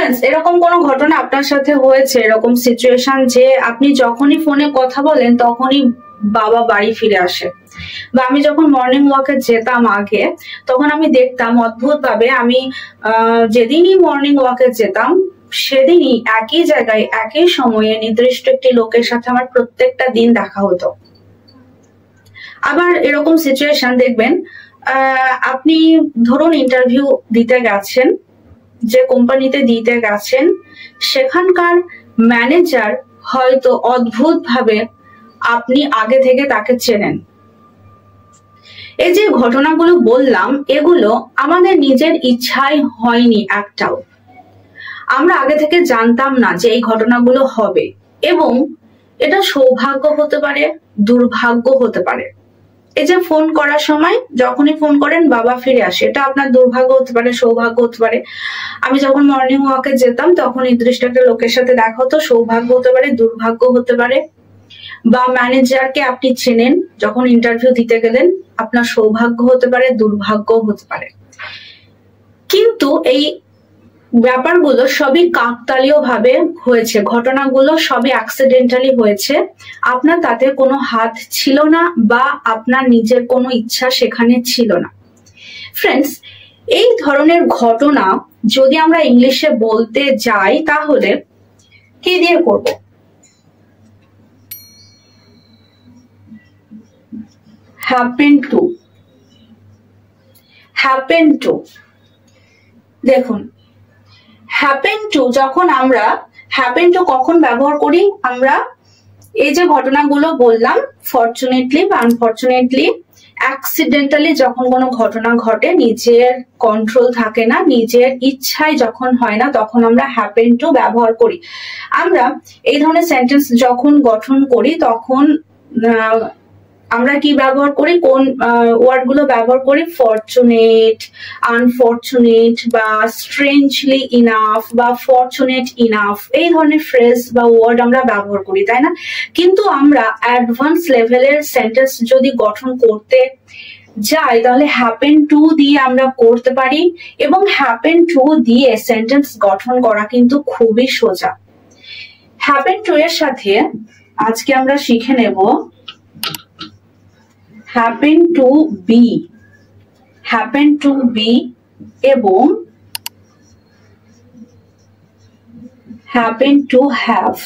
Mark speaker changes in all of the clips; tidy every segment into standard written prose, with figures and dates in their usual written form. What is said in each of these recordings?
Speaker 1: Friends, এরকম কোনো ঘটনা আপনার সাথে হয়েছে, এরকম সিচুয়েশন যে আপনি যখনই ফোনে কথা বলেন তখনই বাবা বাড়ি ফিরে আসে? বা আমি যখন মর্নিং ওয়াকে যেতাম আগে, তখন আমি দেখতাম অদ্ভুত ভাবে, আমি যেদিনই মর্নিং ওয়াকে যেতাম সেদিনই একই জায়গায় একই সময়ে নির্দিষ্ট একটি লোকের সাথে আমার প্রত্যেকটা দিন দেখা হতো। আবার এরকম সিচুয়েশন দেখবেন, আপনি ধরুন ইন্টারভিউ দিতে গেছেন, যে কোম্পানিতে দিতে গেছেন সেখানকার ম্যানেজার হয়তো অদ্ভুত ভাবে আপনি আগে থেকে তাকে চেনেন। এই যে ঘটনাগুলো বললাম, এগুলো আমাদের নিজের ইচ্ছায় হয়নি একটাও। আমরা আগে থেকে জানতাম না যে এই ঘটনাগুলো হবে, এবং এটা সৌভাগ্য হতে পারে, দুর্ভাগ্য হতে পারে। এই যে ফোন করার সময় যখনই ফোন করেন বাবা ফিরে আসে, এটা আপনার দুর্ভাগ্য হতে পারে, সৌভাগ্য হতে পারে। আমি যখন মর্নিং ওয়াকে যেতাম তখন নির্দিষ্ট একটা লোকের সাথে দেখা হতো, সৌভাগ্য হতে পারে, দুর্ভাগ্য হতে পারে। বা ম্যানেজারকে আপনি চেনেন, যখন ইন্টারভিউ দিতে গেলেন আপনার সৌভাগ্য হতে পারে, দুর্ভাগ্য হতে পারে। কিন্তু এই ব্যাপারগুলো সবই কাকতালীয় ভাবে হয়েছে, ঘটনাগুলো সবই অ্যাক্সিডেন্টালি হয়েছে। আপনার তাতে কোনো হাত ছিল না, বা আপনার নিজের কোনো ইচ্ছা সেখানে ছিল না। ফ্রেন্ডস, এই ধরনের ঘটনা যদি আমরা ইংলিশে বলতে যাই তাহলে কি দিয়ে করব? Happen to. দেখুন, হ্যাপেন টু যখন আমরা হ্যাপেন টু কখন ব্যবহার করি? আমরা এই যে ঘটনাগুলো বললাম, ফরচুনেটলি বা আনফরচুনেটলি, অ্যাক্সিডেন্টালি যখন কোনো ঘটনা ঘটে, নিজের কন্ট্রোল থাকে না, নিজের ইচ্ছায় যখন হয় না, তখন আমরা হ্যাপেন টু ব্যবহার করি। আমরা এই ধরনের সেন্টেন্স যখন গঠন করি তখন আমরা কি ব্যবহার করি, কোন ওয়ার্ড গুলো ব্যবহার করি? ফরচুনেট, আনফরচুনেট, বা স্ট্রেঞ্জলি ইনাফ, বা ফরচুনেট ইনাফ, এই ধরনের ফ্রেজ বা ওয়ার্ড আমরা ব্যবহার করি, তাই না? কিন্তু আমরা অ্যাডভান্স লেভেলের সেন্টেন্স যদি গঠন করতে যাই তাহলে হ্যাপেন টু দিয়ে আমরা করতে পারি, এবং হ্যাপেন টু দিয়ে সেন্টেন্স গঠন করা কিন্তু খুবই সোজা। হ্যাপেন টু এর সাথে আজকে আমরা শিখে নেব happen to be এবং happen to have।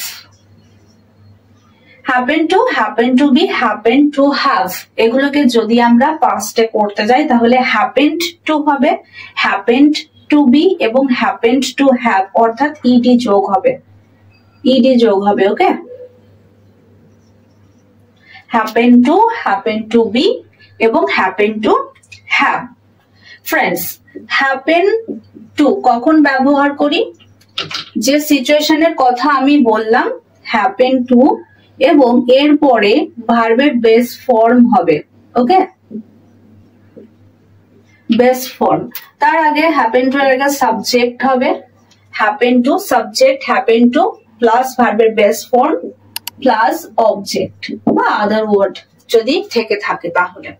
Speaker 1: happen to be, happen to have, এগুলোকে যদি আমরা পাস্টে করতে যাই তাহলে happened to হবে, happened to be এবং happened to have, অর্থাৎ ed যোগ হবে, ওকে? happen to be এবং happen to have। Friends, happen to কখন ব্যবহার করি? যে সিচুয়েশনের কথা আমি বললাম happen to, এবং এরপরে ভার্বের বেস ফর্ম হবে, ওকে? Base form. তার আগে happen to এর আগে সাবজেক্ট হবে, happen to subject, happen to plus ভার্বের বেস ফর্ম প্লাস অবজেক্ট বা আদার ওয়ার্ড যদি থেকে থাকে। তাহলে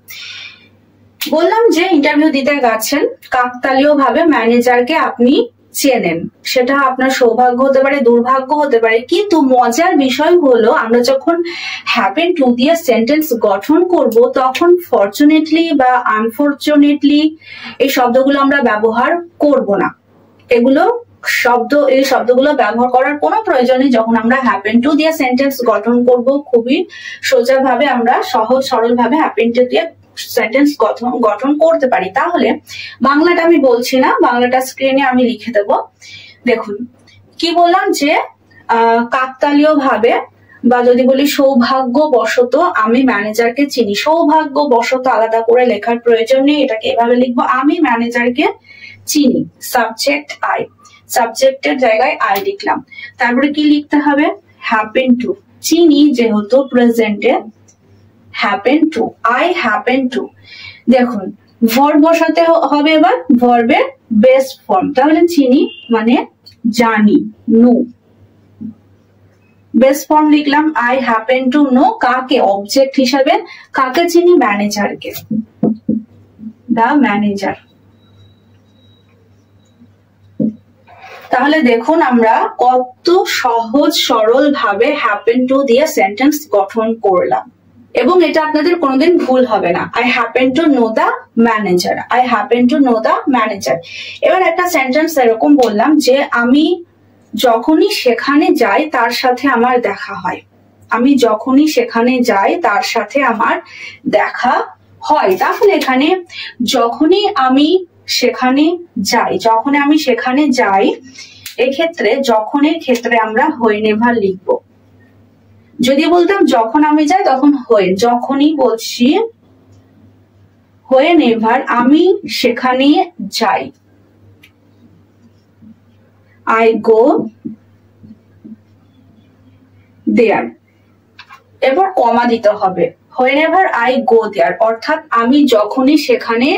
Speaker 1: বললাম যে ইন্টারভিউ দিতে গেছেন, কাকতালীয় ভাবে ম্যানেজারকে আপনি চেনেন, সেটা আপনার সৌভাগ্য হতে পারে, দুর্ভাগ্য হতে পারে। কিন্তু মজার বিষয় হলো আমরা যখন হ্যাপেন টু দিয়ে সেন্টেন্স গঠন করব তখন ফরচুনেটলি বা আনফরচুনেটলি এই শব্দগুলো আমরা ব্যবহার করব না। এই শব্দগুলো ব্যবহার করার কোনো প্রয়োজন নেই যখন আমরা হ্যাপেন টু দিয়ে সেন্টেন্স গঠন করব। খুবই সোজা ভাবে আমরা সহজ সরল ভাবে হ্যাপেন টু দিয়ে সেন্টেন্স গঠন করতে পারি। তাহলে বাংলাটা আমি বলছি না, বাংলাটা স্ক্রিনে আমি লিখে দেব। দেখুন কি বললাম, যে কাকতালীয় ভাবে বা যদি বলি সৌভাগ্যবশত আমি ম্যানেজারকে চিনি। সৌভাগ্যবশত আলাদা করে লেখার প্রয়োজন নেই, এটাকে এভাবে লিখবো, আমি ম্যানেজারকে চিনি। সাবজেক্ট আই, সাবজেক্টের জায়গায় আই লিখলাম। তারপরে কি লিখতে হবে? হ্যাপেন টু, চিনি যেহেতু প্রেজেন্টে, happen to, I happen to. দেখুন ভার্ব বসাতে হবে, এবার ভার্বের বেস ফর্ম। তাহলে চিনি মানে জানি, নো। বেস ফর্ম লিখলাম আই হ্যাপেন টু নো, কাকে? অবজেক্ট হিসাবে কাকে চিনি? ম্যানেজারকে, দ্য ম্যানেজার। তাহলে দেখুন আমরা কত সহজ সরল ভাবে হ্যাপেন টু দিয়ে সেন্টেন্স গঠন করলাম, এবং এটা আপনাদের কোনোদিন ভুল হবে না। I happen to know the manager, I happen to know the manager. এবার একটা সেন্টেন্স এরকম বললাম যে আমি যখনই সেখানে যাই তার সাথে আমার দেখা হয়, আমি যখনই সেখানে যাই তার সাথে আমার দেখা হয়। তাহলে এখানে যখনই আমি সেখানে যাই, যখন আমি সেখানে যাই, এক্ষেত্রে যখনের ক্ষেত্রে আমরা হোয়েনেভার লিখবো। যদি বলতাম যখন আমি যাই তখন হয়, যখনই বলছি হোয়েনেভার আমি সেখানে যাই, আই গো দেয়ার। এবার কমা দিতে হবে, হোয়েনেভার আই গো দেয়ার, অর্থাৎ আমি যখনই সেখানে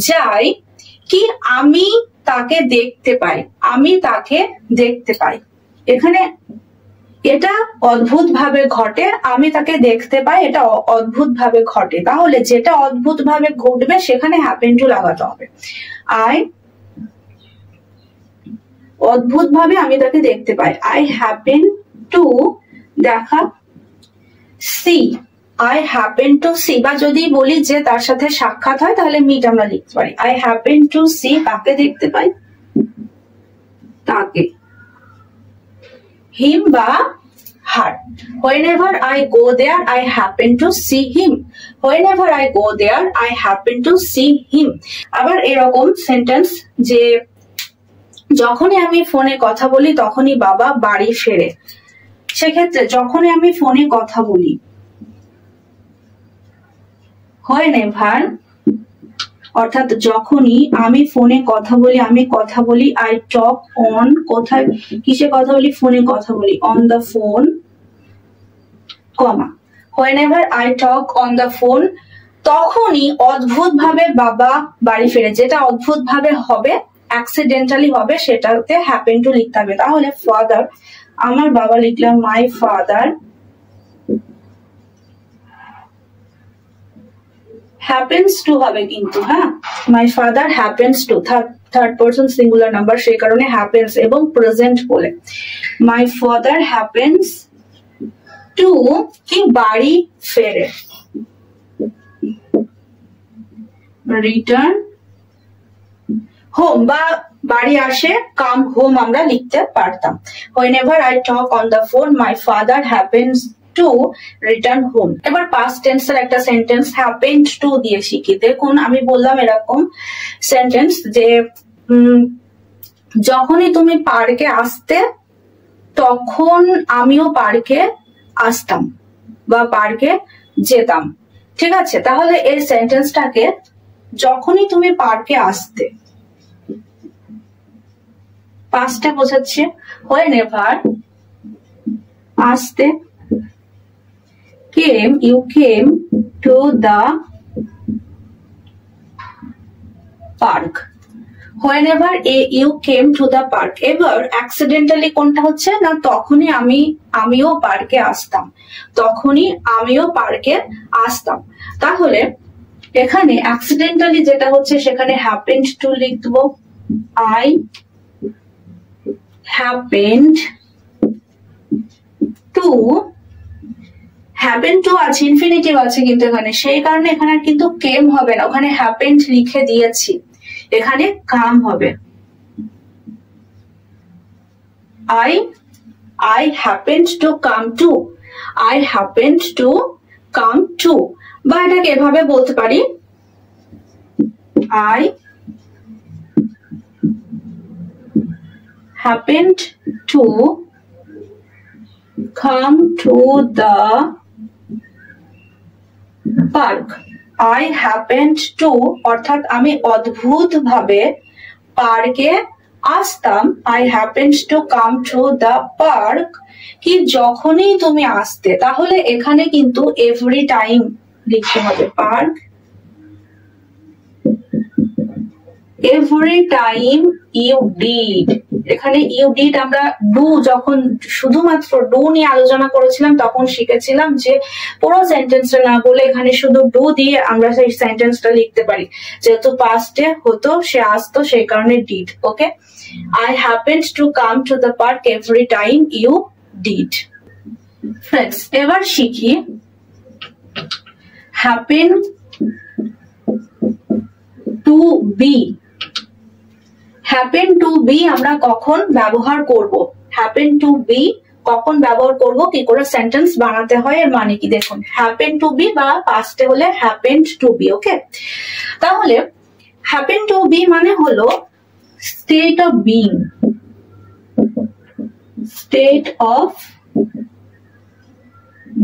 Speaker 1: যাই কি আমি তাকে দেখতে পাই, আমি তাকে দেখতে পাই। এখানে এটা অদ্ভুত ভাবে ঘটে, আমি তাকে দেখতে পাই, এটা অদ্ভুত ভাবে ঘটে। তাহলে যেটা অদ্ভুত ভাবে ঘটবে সেখানে হ্যাপেন টু লাগাতে হবে। আই অদ্ভুত ভাবে আমি তাকে দেখতে পাই, আই হ্যাপেন টু দেখা, see I happen to see, বা যদি বলি যে তার সাথে সাক্ষাৎ হয় তাহলে মিট আমরা লিখতে পারি। আই হ্যাপেন টু সি কাকে দেখতে পাই, তাকে, হিম বা হার। Whenever I go there, I happen to see him. Whenever I go there, I happen to see him. আবার এরকম সেন্টেন্স যে যখনই আমি ফোনে কথা বলি তখনই বাবা বাড়ি ফেরে, সেক্ষেত্রে যখনই আমি ফোনে কথা বলি, whenever অর্থাৎ যখনই আমি ফোনে কথা বলি, আমি কথা বলি, আই টক অন, কোথায় কিসে কথা বলি, ফোনে কথা বলি, on the phone, comma, whenever I talk on the phone, তখনই অদ্ভুত ভাবে বাবা বাড়ি ফেরে। যেটা অদ্ভুত ভাবে হবে, অ্যাক্সিডেন্টালি হবে, সেটাতে হ্যাপেন টু লিখতে হবে। তাহলে ফাদার, আমার বাবা লিখলাম মাই ফাদার, হ্যাপেন্স টু হবে কিন্তু, হ্যাঁ, my father happens to, third person singular number, সেই কারণে হ্যাপেন্স এবং প্রেজেন্ট বলে। মাই ফাদার হ্যাপেন্স টু কি বাড়ি ফেরে, রিটার্ন হোম, বা বাড়ি আসে, কাম হোম আমরা লিখতে পারতাম। whenever I talk on the phone, my father happens to return home. এবার past tense এর একটা সেন্টেন্স happened to দিয়ে শিখি। দেখুন আমি বললাম এরকম সেন্টেন্স যে যখনই তুমি পার্কে আসতে তখন আমিও পার্কে আসতাম বা পার্কে যেতাম, ঠিক আছে? তাহলে এই সেন্টেন্সটাকে যখনই তুমি পার্কে আসতে, পাস্টে বোঝাচ্ছে, whenever আসতে, came, you came to the park, whenever you came to the park। এবার accidentally কোনটা হচ্ছে না, তখনই আমিও পার্কে আসতাম, তখনই আমিও পার্কে আসতাম। তাহলে এখানে accidentally যেটা হচ্ছে সেখানে happened to লিখবো, I happened to, happen to আছে, ইনফিনিটিভ আছে কিন্তু এখানে, সেই কারণে এখানে কিন্তু কেম হবে না, ওখানে happened লিখে দিয়েছি, এখানে কাম হবে। I happened to come to, I happened to come to, বা এটাকে এভাবে বলতে পারি, I happened to come to the park। I happened to অর্থাৎ আমি অদ্ভুত ভাবে পার্কে আসতাম, I happened to come to the park কি যখনই তুমি আসতে। তাহলে এখানে কিন্তু every time লিখতে হবে, park every time you did। এখানে you did আমরা do, যখন শুধুমাত্র do নিয়ে আলোচনা করেছিলাম তখন শিখেছিলাম যে পুরো সেন্টেন্সটা না বলে এখানে শুধু do দিয়ে আমরা সেই সেন্টেন্সটা লিখতে পারি, যেহেতু পাস্টে হতো, সে আসতো, সেই কারণে did। Okay, I happened to come to the park every time you did. Friends, এবার শিখি happen to be. happen to be আমরা কখন ব্যবহার করব? happen to be কখন ব্যবহার করব, কি করে সেন্টেন্স বানাতে হয়, এর মানে কি দেখুন। happen to be বা পাস্টে হলে happened to be, ওকে? তাহলে happen to be মানে হলো state of being, state of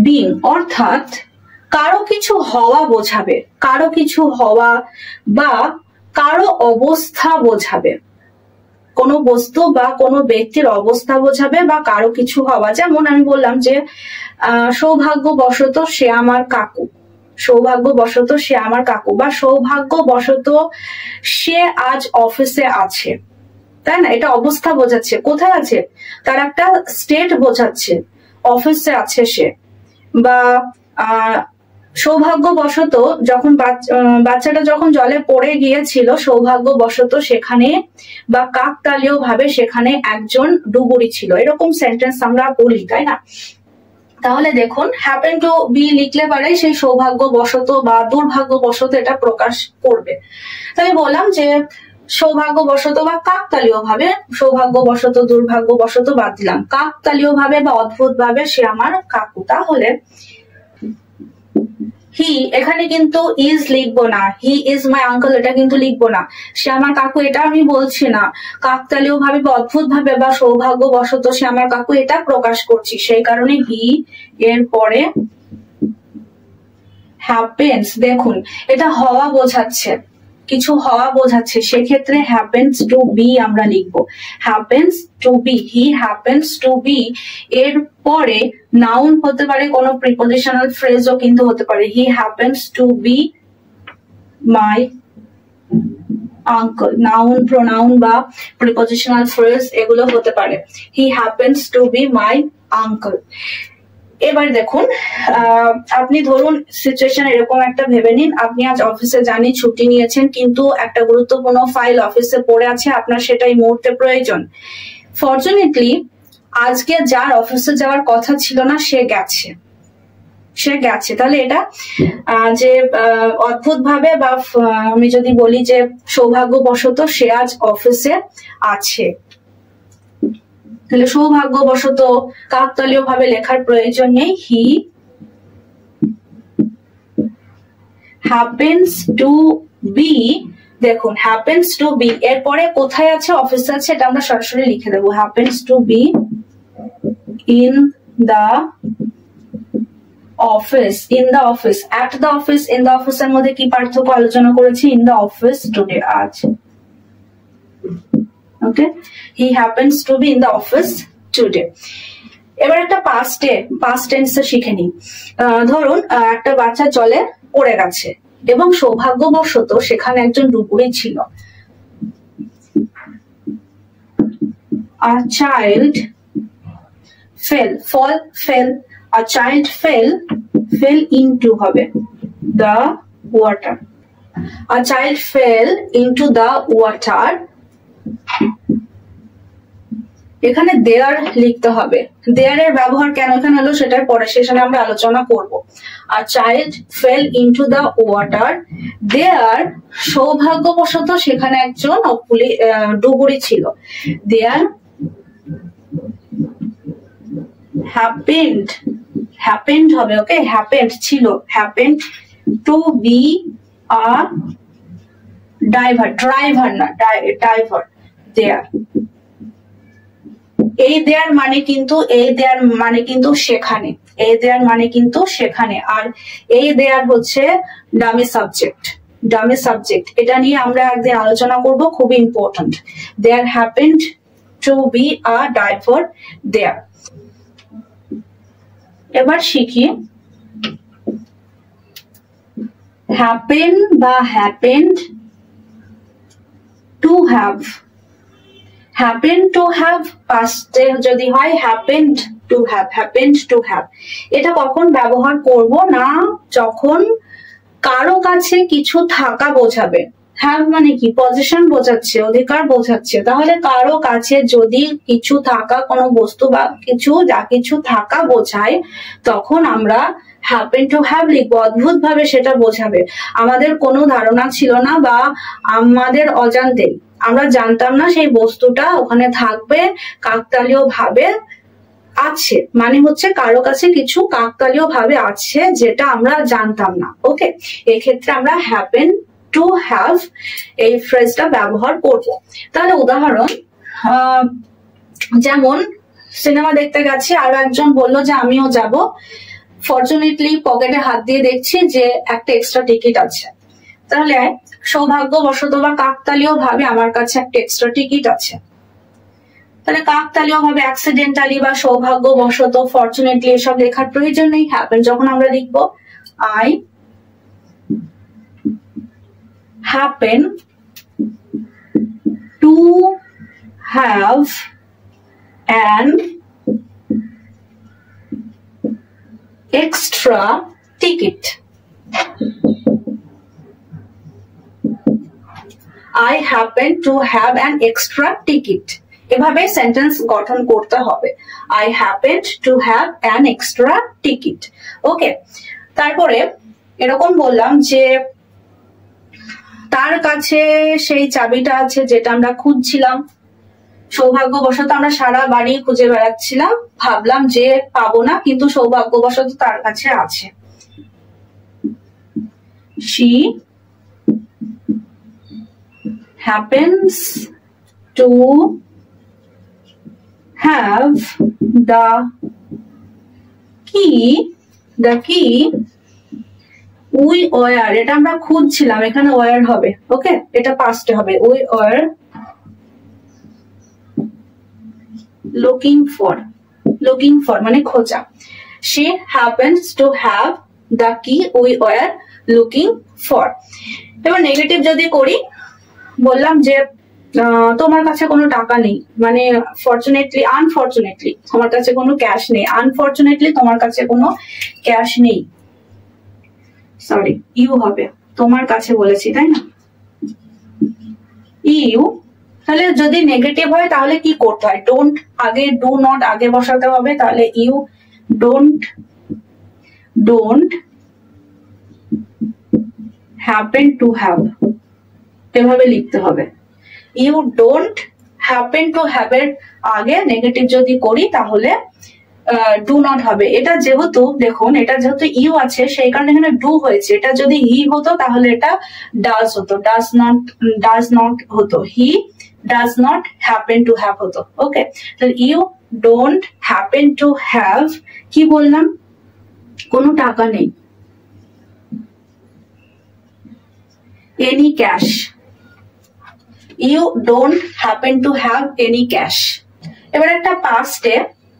Speaker 1: being, অর্থাৎ কারো কিছু হওয়া বোঝাবে, কারো কিছু হওয়া বা কারো অবস্থা বোঝাবে, কোনো বস্তু বা কোনো ব্যক্তির অবস্থা বোঝাবে বা কারো কিছু হওয়া। যেমন আমি বললাম যে সৌভাগ্যবশত সে আমার কাকু, সৌভাগ্যবশত সে আমার কাকু, বা সৌভাগ্যবশত সে আজ অফিসে আছে, তাই না? এটা অবস্থা বোঝাচ্ছে, কোথায় আছে, তার একটা স্টেট বোঝাচ্ছে, অফিসে আছে সে। বা সৌভাগ্যবশত যখন বাচ্চাটা যখন জলে পড়ে গিয়েছিল, সৌভাগ্যবশত সেখানে বা কাকতালীয় ভাবে সেখানে একজন ডুবুরি ছিল, এরকম সেন্টেন্স আমরা বলি, তাই না? তাহলে দেখুন হ্যাপেন টু বি লিখলে পারে সেই সৌভাগ্যবশত বা দুর্ভাগ্যবশত এটা প্রকাশ করবে। তাই বললাম যে সৌভাগ্যবশত বা কাকতালীয় ভাবে, সৌভাগ্যবশত দুর্ভাগ্যবশত বাদ দিলাম, কাকতালীয় ভাবে বা অদ্ভুত ভাবে সে আমার কাকু। তাহলে হি, এখানে কিন্তু ইজ লিখবো না, হি ইজ মাই আঙ্কেল এটা কিন্তু লিখবো না, সে আমার কাকু এটা আমি বলছি না, কাকতালীয় ভাবে বা অদ্ভুত ভাবে বা সৌভাগ্যবশত সে আমার কাকু এটা প্রকাশ করছি, সেই কারণে হি এর পরে হ্যাপেন্স, দেখুন এটা হওয়া বোঝাচ্ছে, কিছু হওয়া বোঝাচ্ছে, সেক্ষেত্রে হ্যাপেন্স টু বি আমরা লিখবো, happens to be, he happens to be. এর পরে নাউন হতে পারে, কোনো প্রিপোজিশনাল ফ্রেজও কিন্তু হতে পারে, he happens to be my uncle, noun pronoun বা প্রিপোজিশনাল ফ্রেজ এগুলো হতে পারে, he happens to be my uncle. এবার দেখুন আপনি ধরুন সিচুয়েশন এরকম একটা ভেবে নিন, আপনি আজ অফিসে জানি ছুটি নিয়েছেন, কিন্তু একটা গুরুত্বপূর্ণ ফাইল অফিসে পড়ে আছে, আপনার সেটাই মুহূর্তে প্রয়োজন। ফরচুনেটলি আজকে যার অফিসে যাওয়ার কথা ছিল না সে গেছে, সে গেছে। তাহলে এটা যে অদ্ভুত ভাবে বা আমি যদি বলি যে সৌভাগ্যবশত সে আজ অফিসে আছে, তাহলে সৌভাগ্যবশত কাকতালীয় ভাবে লেখার প্রয়োজন নেই, হি হ্যাপেন্স টু বি। দেখুন হ্যাপেন্স টু বি এরপরে কোথায় আছে, অফিসে আছে, এটা আমরা সরাসরি লিখে দেবো, happens to be in the office, in the office, at the office, in the অফিসের মধ্যে কি পার্থক্য আলোচনা করেছি, ইন দা অফিস টুডে, আজ। Okay, he happens to be in the office today. এবার একটা পাস্ট টেন্স শিখে নিই। ধরুন একটা বাচ্চা জলে পড়ে গেছে এবং সৌভাগ্যবশত সেখানে একজন ডুবুরি ছিল। A child fell, a child fell into হবে the water, a child fell into the water। এখানে দেয়ার লিখতে হবে, দেয়ার এর ব্যবহার কেন এখানে হলো সেটার পরে সেশনে আমরা আলোচনা করব। আর child fell into the water, there সৌভাগ্যবশত সেখানে একজন ডুবুরি ছিল, দেয়ার হ্যাপেন্ড হবে, ওকে, হ্যাপেন্ড ছিল, happened to be a driver না ডাইভার, দেয়ার। এই দেয়ার মানে কিন্তু, এই দেয়ার মানে কিন্তু সেখানে, এই দেয়ার মানে কিন্তু সেখানে, আর এই দেয়ার হচ্ছে ডামি সাবজেক্ট, এটা নিয়ে আমরা একদিন আলোচনা করব, খুবই important. There happened to be a diver there. এবার শিখি হ্যাপেন বা happened to have. Happen to have পাস্টে যদি হয় হ্যাপেন্ড টু হ্যাভ, এটা কখন ব্যবহার করব না, যখন কারো কাছে কিছু থাকা বোঝাবে, হ্যাভ মানে কি? পজিশন বোঝাচ্ছে, অধিকার বোঝাচ্ছে। তাহলে কারো কাছে যদি কিছু থাকা, কোনো বস্তু বা কিছু, যা কিছু থাকা বোঝায়, তখন আমরা হ্যাপেন টু হ্যাভ লিখবো। অদ্ভুত ভাবে সেটা বোঝাবে। আমাদের কোনো ধারণা ছিল না বা আমাদের অজান্তেই, আমরা জানতাম না সেই বস্তুটা ওখানে থাকবে, কাকতালীয় ভাবে আছে, মানে হচ্ছে কারো কাছে কিছু কাকতালীয় ভাবে আছে যেটা আমরা জানতাম না। ওকে, এক্ষেত্রে আমরা হ্যাপেন টু হ্যাভ এই ফ্রেজটা ব্যবহার করব। তাহলে উদাহরণ, যেমন সিনেমা দেখতে গেছি, আরো একজন বললো যে আমিও যাব। ফরচুনেটলি পকেটে হাত দিয়ে দেখছি যে একটা এক্সট্রা টিকিট আছে। তাহলে সৌভাগ্যবশত বা কাকতালীয় ভাবে আমার কাছে একটা এক্সট্রা টিকিট আছে। তাহলে কাকতালীয় ভাবে, অ্যাক্সিডেন্টালি বা সৌভাগ্যবশত, ফরচুনেটলি এসব লেখার প্রয়োজন নেই। হ্যাপেন যখন আমরা লিখবো, I happen to have an extra ticket. I happen to have an extra ticket. এভাবে সেন্টেন্স গঠন করতে হবে। I happened to have an extra ticket. ওকে, তারপরে এরকম বললাম যে তার কাছে সেই চাবিটা আছে যেটা আমরা খুঁজছিলাম। সৌভাগ্যবশত আমরা সারা বাড়ি খুঁজে বেড়াচ্ছিলাম, ভাবলাম যে পাবো না, কিন্তু সৌভাগ্যবশত তার কাছে আছে। She happens to have the key we were, এটা আমরা খুঁজছিলাম, এখানে were হবে। ওকে, এটা পাস্টে হবে। we were looking for মানে খোঁজা। she happens to have the key we were looking for। এবার নেগেটিভ যদি করি, বললাম যে তোমার কাছে কোনো টাকা নেই, মানে ফরচুনেটলি, আনফরচুনেটলি তোমার কাছে কোনো ক্যাশ নেই। আনফরচুনেটলি তোমার কাছে কোনো ক্যাশ নেই, সরি ইউ হবে, তোমার কাছে বলেছি তাই না, ইউ। তাহলে যদি নেগেটিভ হয় তাহলে কি করতে হয়? ডোন্ট আগে, ডু নট আগে বসাতে হবে। তাহলে you don't happen to have, এভাবে লিখতে হবে। You don't happen to have এর আগে নেগেটিভ যদি করি তাহলে ডু নট হবে। এটা যেহেতু দেখুন, এটা যেহেতু ইউ আছে সেই কারণে এখানে ডু হয়েছে। এটা যদি হি হতো তাহলে এটা ডাজ হতো, ডাজ নট হতো, he does not happen to have হতো। ওকে, তাহলে you don't happen to have, কি বললাম? কোনো টাকা নেই, any cash. You don't happen to have any cash. এবার একটা পাস্টে,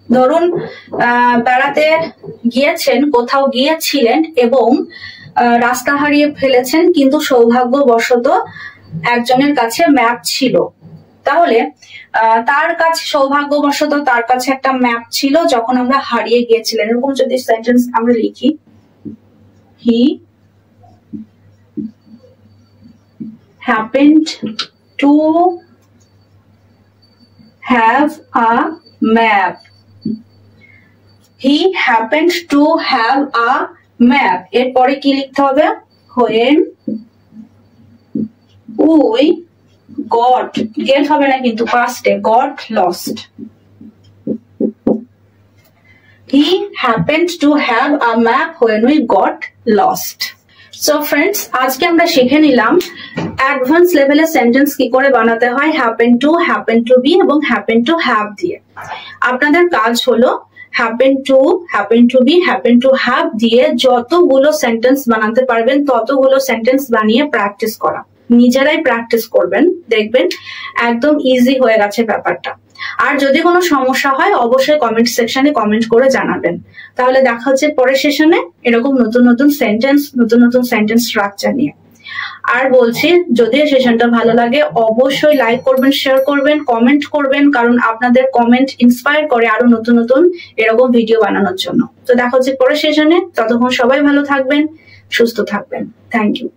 Speaker 1: ধরুন বেড়াতে গিয়েছেন, কোথাও গিয়েছিলেন এবং রাস্তা হারিয়ে ফেলেছেন, কিন্তু সৌভাগ্যবশত একজনের কাছে ম্যাপ ছিল। তাহলে তার কাছে, সৌভাগ্যবশত তার কাছে একটা ম্যাপ ছিল যখন আমরা হারিয়ে গিয়েছিলেন। এরকম যদি সেন্টেন্স আমরা লিখি, হি happened to have a map. He happened to have a map. এরপরে কি লিখতে হবে? When we get হবে না কিন্তু পাস্টে, got lost. He happened to have a map when we got lost. So friends, আজকে আমরা শিখে নিলাম অ্যাডভান্স লেভেলের সেন্টেন্স কি করে বানাতে হয় হ্যাপেন টু বি এবং হ্যাপেন টু হ্যাভ দিয়ে। আপনাদের কাজ হলো happen to be, happen to have দিয়ে যতগুলো সেন্টেন্স বানাতে পারবেন ততগুলো সেন্টেন্স বানিয়ে প্র্যাকটিস করা। নিজেরাই প্র্যাকটিস করবেন, দেখবেন একদম ইজি হয়ে গেছে ব্যাপারটা। আর যদি কোনো সমস্যা হয় অবশ্যই কমেন্ট সেকশনে কমেন্ট করে জানাবেন। তাহলে দেখা হচ্ছে পরের সেশনে এরকম নতুন নতুন সেন্টেন্স স্ট্রাকচার নিয়ে। আর বলছি, যদি সেশনটা ভালো লাগে অবশ্যই লাইক করবেন, শেয়ার করবেন, কমেন্ট করবেন, কারণ আপনাদের কমেন্ট ইন্সপায়ার করে আরো নতুন নতুন এরকম ভিডিও বানানোর জন্য। তো দেখা হচ্ছে পরের সেশনে, ততক্ষণ সবাই ভালো থাকবেন, সুস্থ থাকবেন। Thank you.